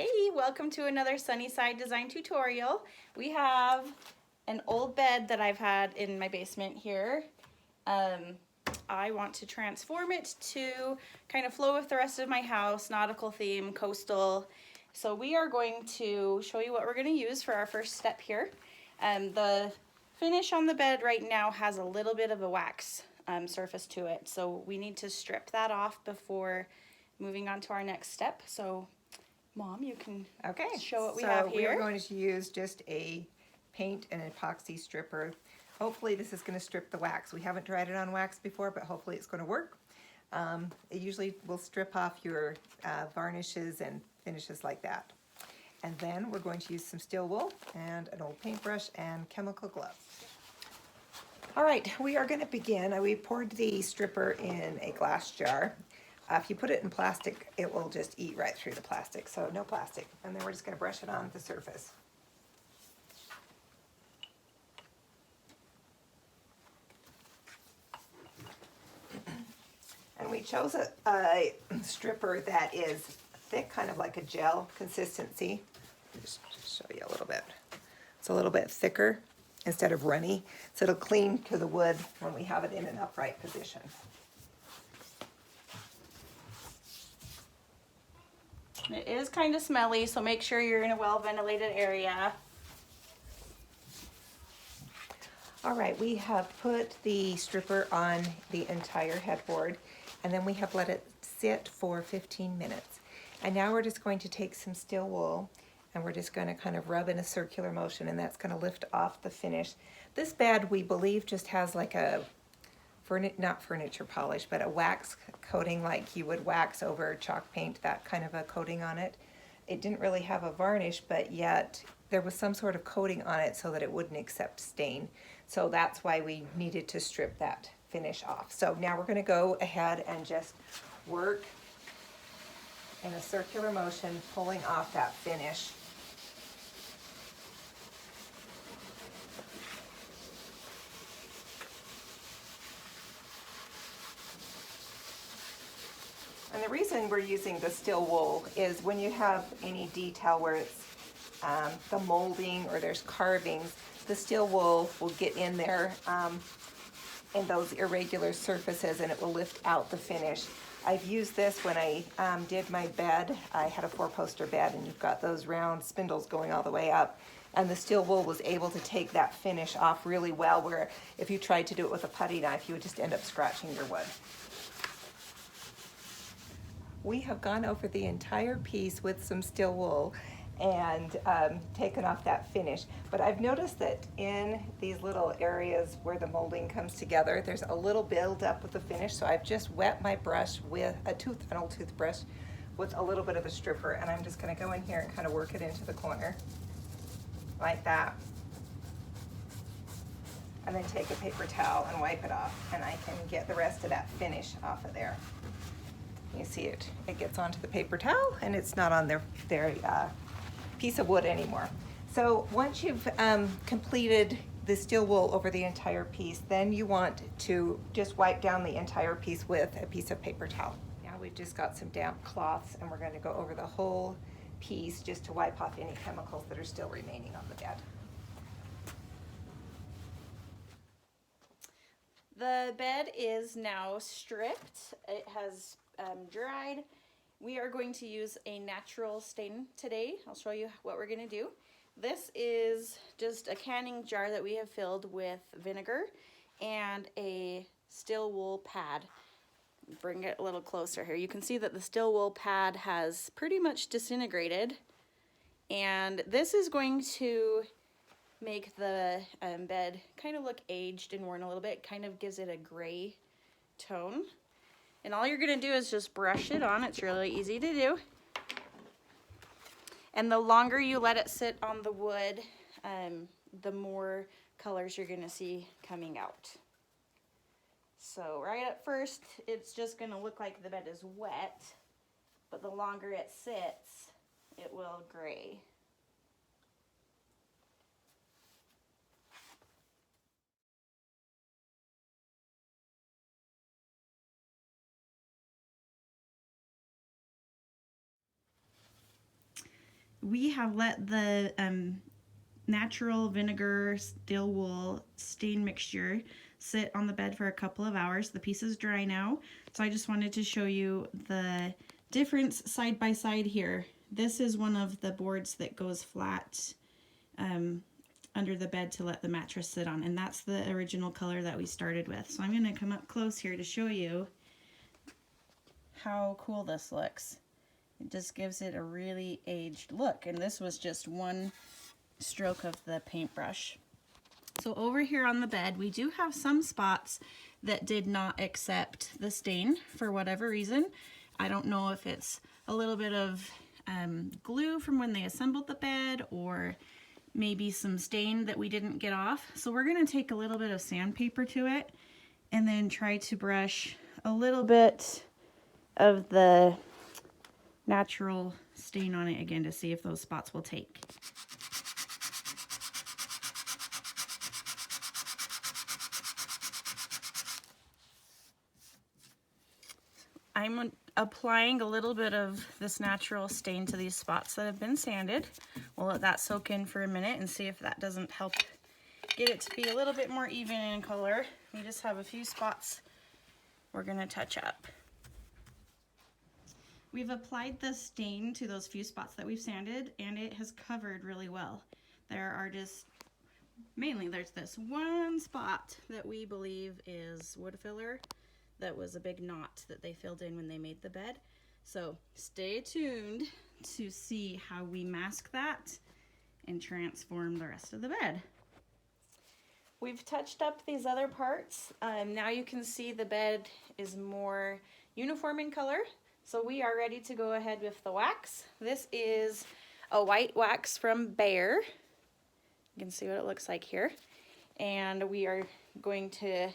Hey, welcome to another Sunnyside design tutorial. We have an old bed that I've had in my basement here. I want to transform it to kind of flow with the rest of my house, nautical theme, coastal. So we are going to show you what we're going to use for our first step here. The finish on the bed right now has a little bit of a wax surface to it. So we need to strip that off before moving on to our next step. So Mom, you can show what we have here. So we're going to use just a paint and epoxy stripper. Hopefully this is going to strip the wax. We haven't tried it on wax before, but hopefully it's going to work. It usually will strip off your varnishes and finishes like that. And then we're going to use some steel wool and an old paintbrush and chemical gloves. All right, we are going to begin. We poured the stripper in a glass jar. If you put it in plastic, it will just eat right through the plastic, so no plastic. And then we're just going to brush it on the surface. And we chose a stripper that is thick, kind of like a gel consistency. Just show you a little bit. It's a little bit thicker instead of runny, so it'll cling to the wood when we have it in an upright position. It is kind of smelly, so make sure you're in a well-ventilated area. All right, we have put the stripper on the entire headboard, and then we have let it sit for 15 minutes. And now we're just going to take some steel wool, and we're just going to kind of rub in a circular motion, and that's going to lift off the finish. This bed, we believe, just has like a not furniture polish, but a wax coating like you would wax over chalk paint, that kind of a coating on it. It didn't really have a varnish, but yet there was some sort of coating on it so that it wouldn't accept stain. So that's why we needed to strip that finish off. So now we're going to go ahead and just work in a circular motion, pulling off that finish. And the reason we're using the steel wool is when you have any detail where it's the molding or there's carvings, the steel wool will get in there in those irregular surfaces, and it will lift out the finish. I've used this when I did my bed. I had a 4-poster bed, and you've got those round spindles going all the way up. And the steel wool was able to take that finish off really well, where if you tried to do it with a putty knife, you would just end up scratching your wood. We have gone over the entire piece with some steel wool and taken off that finish. But I've noticed that in these little areas where the molding comes together, there's a little build-up with the finish. So I've just wet my brush with an old toothbrush with a little bit of the stripper, and I'm just going to go in here and kind of work it into the corner like that. And then take a paper towel and wipe it off, and I can get the rest of that finish off of there. You see it gets onto the paper towel, and it's not on their piece of wood anymore. So once you've completed the steel wool over the entire piece, then you want to just wipe down the entire piece with a piece of paper towel. Now we've just got some damp cloths, and we're going to go over the whole piece just to wipe off any chemicals that are still remaining on the bed. The bed is now stripped. It has dried. We are going to use a natural stain today. I'll show you what we're going to do. This is just a canning jar that we have filled with vinegar and a steel wool pad. Bring it a little closer here. You can see that the steel wool pad has pretty much disintegrated, and this is going to make the bed kind of look aged and worn a little bit. Kind of gives it a gray tone. And all you're going to do is just brush it on. It's really easy to do. And the longer you let it sit on the wood, the more colors you're going to see coming out. So right at first, it's just going to look like the bed is wet, but the longer it sits, it will gray. we have let the natural vinegar still wool stain mixture sit on the bed for a couple of hours. The piece is dry now, so I just wanted to show you the difference side by side here. This is one of the boards that goes flat under the bed to let the mattress sit on, and that's the original color that we started with. So I'm going to come up close here to show you how cool this looks. It just gives it a really aged look, and this was just one stroke of the paintbrush. So over here on the bed, we do have some spots that did not accept the stain for whatever reason. I don't know if it's a little bit of glue from when they assembled the bed, or maybe some stain that we didn't get off. So we're going to take a little bit of sandpaper to it and then try to brush a little bit of the natural stain on it again to see if those spots will take. I'm applying a little bit of this natural stain to these spots that have been sanded. We'll let that soak in for a minute and see if that doesn't help get it to be a little bit more even in color. We just have a few spots we're going to touch up. We've applied the stain to those few spots that we've sanded, and it has covered really well. There are just, mainly there's this one spot that we believe is wood filler. That was a big knot that they filled in when they made the bed. So stay tuned to see how we mask that and transform the rest of the bed. We've touched up these other parts. Now you can see the bed is more uniform in color. So we are ready to go ahead with the wax. This is a white wax from Behr. You can see what it looks like here. And we are going to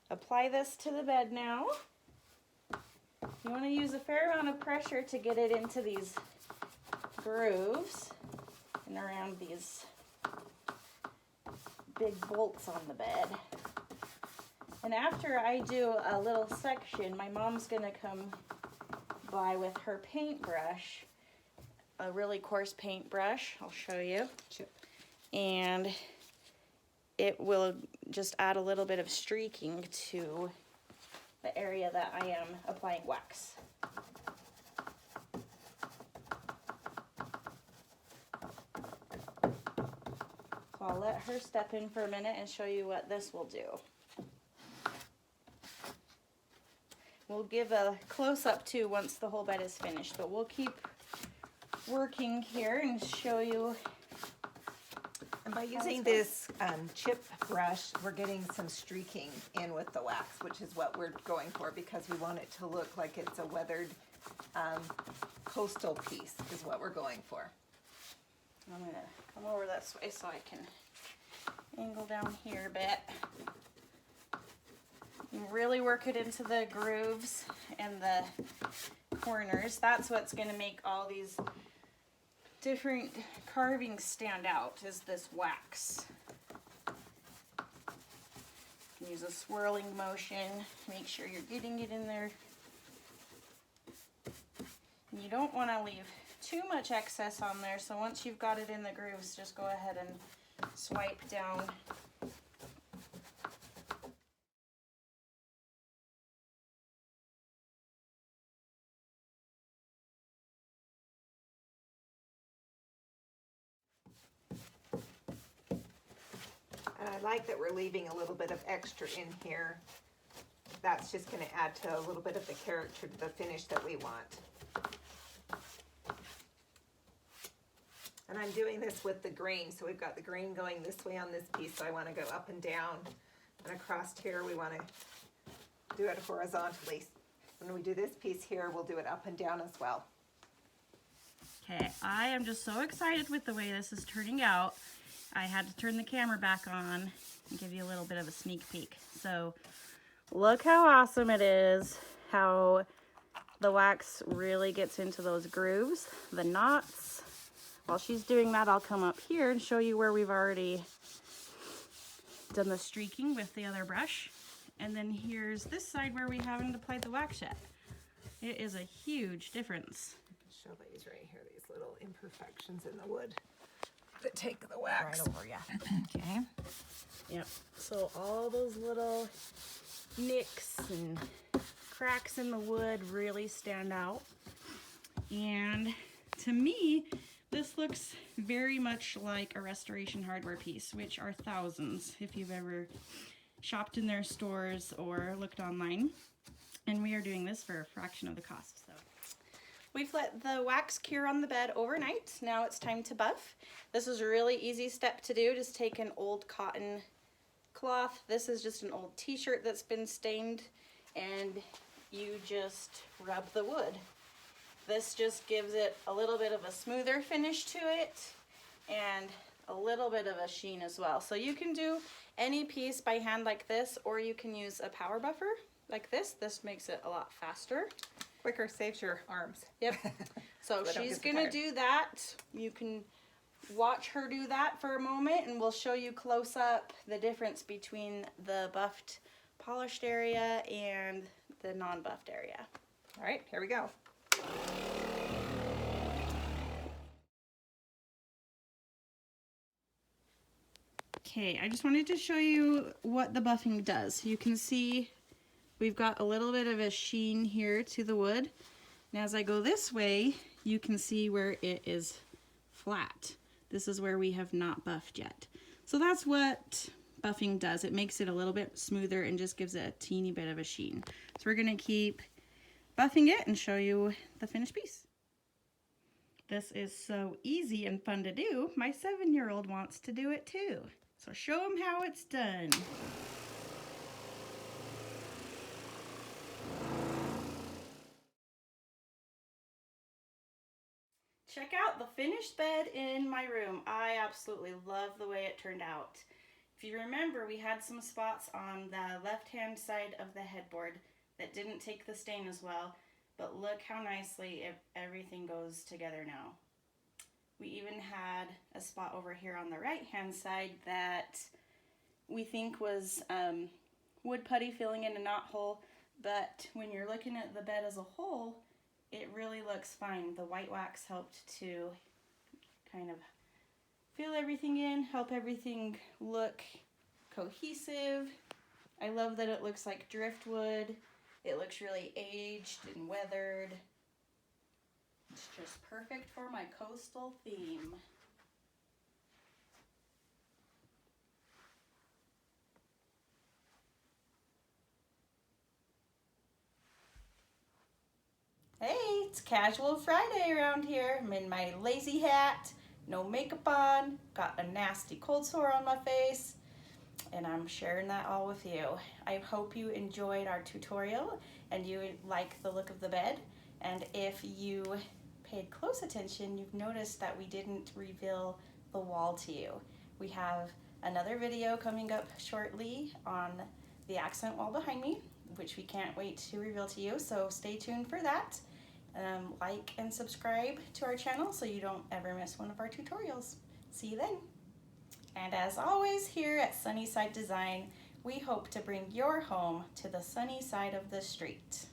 apply this to the bed now. You want to use a fair amount of pressure to get it into these grooves and around these big bolts on the bed. And after I do a little section, my mom's going to come by with her paintbrush, a really coarse paintbrush. I'll show you. And it will just add a little bit of streaking to the area that I am applying wax. So I'll let her step in for a minute and show you what this will do. We'll give a close-up too once the whole bed is finished, but we'll keep working here and show you. And by using this chip brush, we're getting some streaking in with the wax, which is what we're going for, because we want it to look like it's a weathered coastal piece is what we're going for. I'm going to come over this way so I can angle down here a bit. You really work it into the grooves and the corners. That's what's going to make all these different carvings stand out, is this wax. You can use a swirling motion, make sure you're getting it in there. And you don't want to leave too much excess on there, so once you've got it in the grooves, just go ahead and swipe down. And I like that we're leaving a little bit of extra in here. That's just going to add to a little bit of the character to the finish that we want. And I'm doing this with the grain, so we've got the grain going this way on this piece, so I want to go up and down. And across here we want to do it horizontally. When we do this piece here, we'll do it up and down as well. Okay, I am just so excited with the way this is turning out. I had to turn the camera back on and give you a little bit of a sneak peek. So look how awesome it is, how the wax really gets into those grooves, the knots. While she's doing that, I'll come up here and show you where we've already done the streaking with the other brush. And then here's this side where we haven't applied the wax yet. It is a huge difference. Show these right here, these little imperfections in the wood that take the wax. Right over, yeah. Okay. Yep. So all those little nicks and cracks in the wood really stand out. And to me, this looks very much like a Restoration Hardware piece, which are thousands if you've ever shopped in their stores or looked online. And we are doing this for a fraction of the cost. So we've let the wax cure on the bed overnight. Now it's time to buff. This is a really easy step to do. Just take an old cotton cloth. This is just an old t-shirt that's been stained, and you just rub the wood. This just gives it a little bit of a smoother finish to it and a little bit of a sheen as well. So you can do any piece by hand like this, or you can use a power buffer like this. This makes it a lot faster. Quicker, saves your arms. Yep. So she's gonna do that. You can watch her do that for a moment, and we'll show you close up the difference between the buffed, polished area and the non-buffed area. All right, here we go. Okay, I just wanted to show you what the buffing does. You can see we've got a little bit of a sheen here to the wood. And as I go this way, you can see where it is flat. This is where we have not buffed yet. So that's what buffing does. It makes it a little bit smoother and just gives it a teeny bit of a sheen. So we're gonna keep buffing it and show you the finished piece. This is so easy and fun to do. My 7-year-old wants to do it too. So show him how it's done. Check out the finished bed in my room. I absolutely love the way it turned out. If you remember, we had some spots on the left-hand side of the headboard that didn't take the stain as well, but look how nicely everything goes together now. We even had a spot over here on the right-hand side that we think was wood putty filling in a knot hole, but when you're looking at the bed as a whole, it really looks fine. The white wax helped to kind of fill everything in, help everything look cohesive. I love that it looks like driftwood. It looks really aged and weathered. It's just perfect for my coastal theme. Hey, it's Casual Friday around here. I'm in my lazy hat, no makeup on, got a nasty cold sore on my face, and I'm sharing that all with you. I hope you enjoyed our tutorial and you like the look of the bed. And if you paid close attention, you've noticed that we didn't reveal the wall to you. We have another video coming up shortly on the accent wall behind me, which we can't wait to reveal to you, so stay tuned for that. Like and subscribe to our channel so you don't ever miss one of our tutorials. See you then. And as always, here at Sunnyside Design, we hope to bring your home to the sunny side of the street.